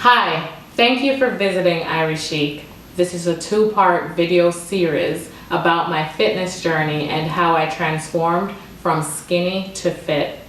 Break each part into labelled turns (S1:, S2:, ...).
S1: Hi, thank you for visiting Irish Chic. This is a two-part video series about my fitness journey and how I transformed from skinny to fit.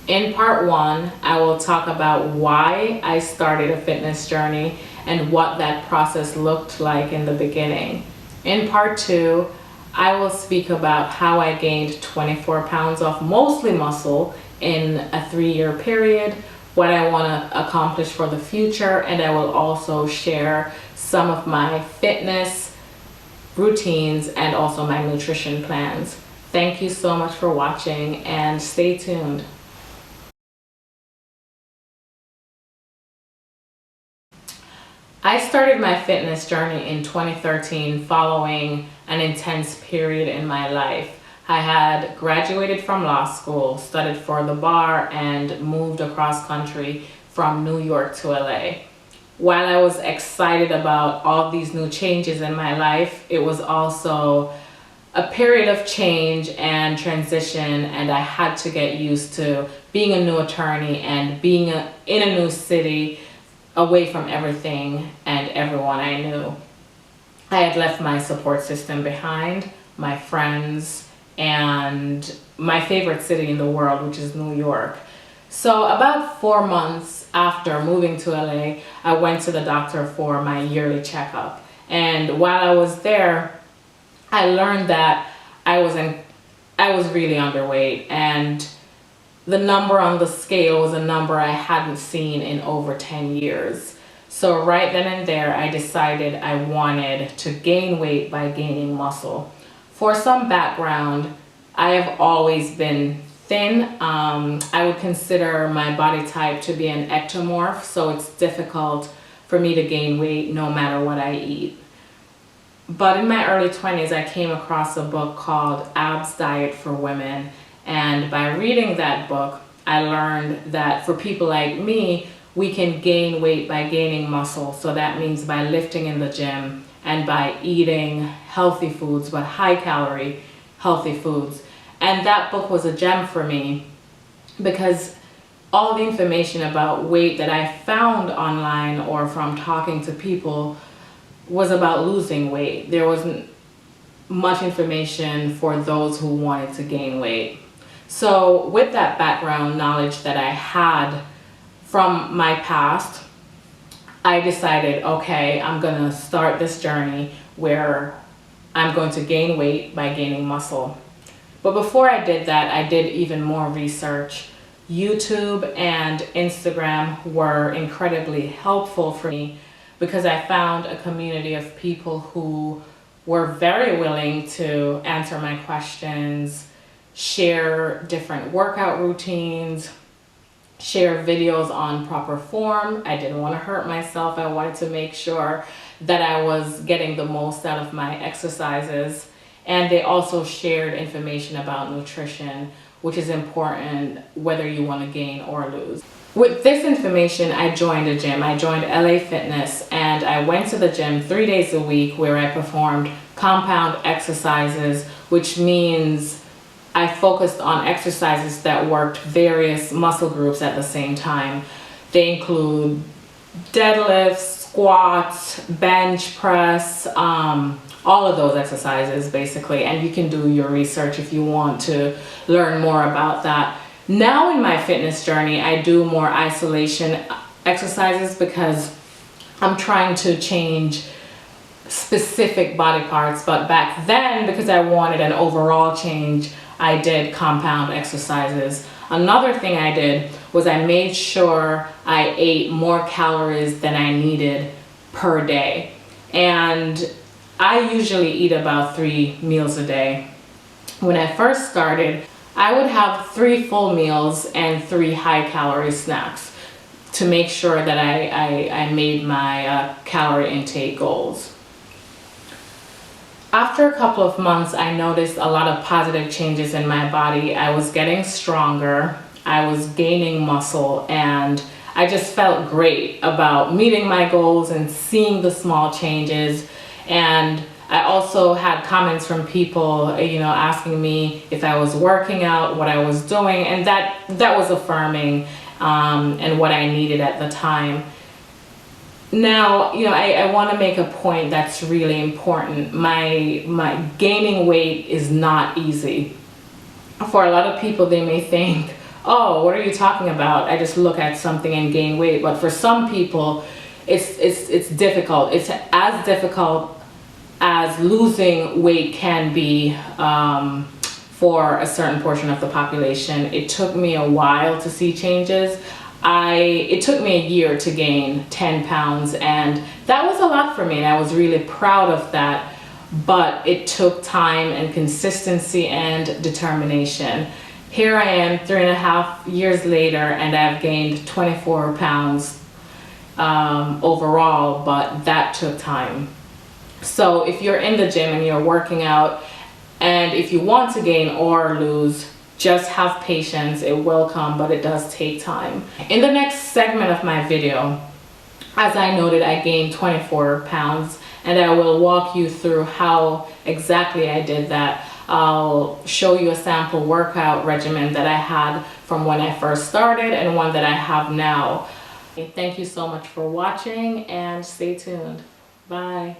S1: In part one, I will talk about why I started a fitness journey and what that process looked like in the beginning. In part two, I will speak about how I gained 24 pounds of mostly muscle in a 3-year period, what I want to accomplish for the future, and I will also share some of my fitness routines and also my nutrition plans. Thank you so much for watching and stay tuned. I started my fitness journey in 2013 following an intense period in my life. I had graduated from law school, studied for the bar, and moved across country from New York to LA. While I was excited about all these new changes in my life, it was also a period of change and transition, and I had to get used to being a new attorney and being in a new city, away from everything and everyone I knew. I had left my support system behind, my friends, and my favorite city in the world, which is New York. So about 4 months after moving to LA, I went to the doctor for my yearly checkup. And while I was there, I learned that I was really underweight, and the number on the scale was a number I hadn't seen in over 10 years. So right then and there, I decided I wanted to gain weight by gaining muscle. For some background, I have always been thin. I would consider my body type to be an ectomorph, so it's difficult for me to gain weight no matter what I eat. But in my early 20s, I came across a book called Abs Diet for Women. And by reading that book, I learned that for people like me, we can gain weight by gaining muscle. So that means by lifting in the gym and by eating healthy foods, but high calorie healthy foods. And that book was a gem for me because all the information about weight that I found online or from talking to people was about losing weight. There wasn't much information for those who wanted to gain weight. So with that background knowledge that I had from my past, I decided, okay, I'm gonna start this journey where I'm going to gain weight by gaining muscle. But before I did that, I did even more research. YouTube and Instagram were incredibly helpful for me because I found a community of people who were very willing to answer my questions, share different workout routines, share videos on proper form. I didn't want to hurt myself. I wanted to make sure that I was getting the most out of my exercises. And they also shared information about nutrition, which is important whether you want to gain or lose. With this information, I joined a gym. I joined LA Fitness, and I went to the gym 3 days a week where I performed compound exercises, which means I focused on exercises that worked various muscle groups at the same time. They include deadlifts, squats, bench press, all of those exercises basically. And you can do your research if you want to learn more about that. Now in my fitness journey, I do more isolation exercises because I'm trying to change specific body parts. But back then, because I wanted an overall change, I did compound exercises. Another thing I did was I made sure I ate more calories than I needed per day. And I usually eat about 3 meals a day. When I first started, I would have 3 full meals and 3 high calorie snacks to make sure that I made my calorie intake goals. After a couple of months, I noticed a lot of positive changes in my body. I was getting stronger, I was gaining muscle, and I just felt great about meeting my goals and seeing the small changes. And I also had comments from people, asking me if I was working out, what I was doing, and that was affirming and what I needed at the time. Now, I want to make a point that's really important. My gaining weight is not easy. For a lot of people, they may think, oh, what are you talking about? I just look at something and gain weight. But for some people, it's difficult. It's as difficult as losing weight can be for a certain portion of the population. It took me a while to see changes. It took me a year to gain 10 pounds, and that was a lot for me, and I was really proud of that. But it took time and consistency and determination. Here I am 3.5 years later, and I've gained 24 pounds overall, but that took time. So if you're in the gym and you're working out, and if you want to gain or lose, just have patience. It will come, but it does take time. In the next segment of my video, as I noted, I gained 24 pounds, and I will walk you through how exactly I did that. I'll show you a sample workout regimen that I had from when I first started and one that I have now. Thank you so much for watching, and stay tuned. Bye.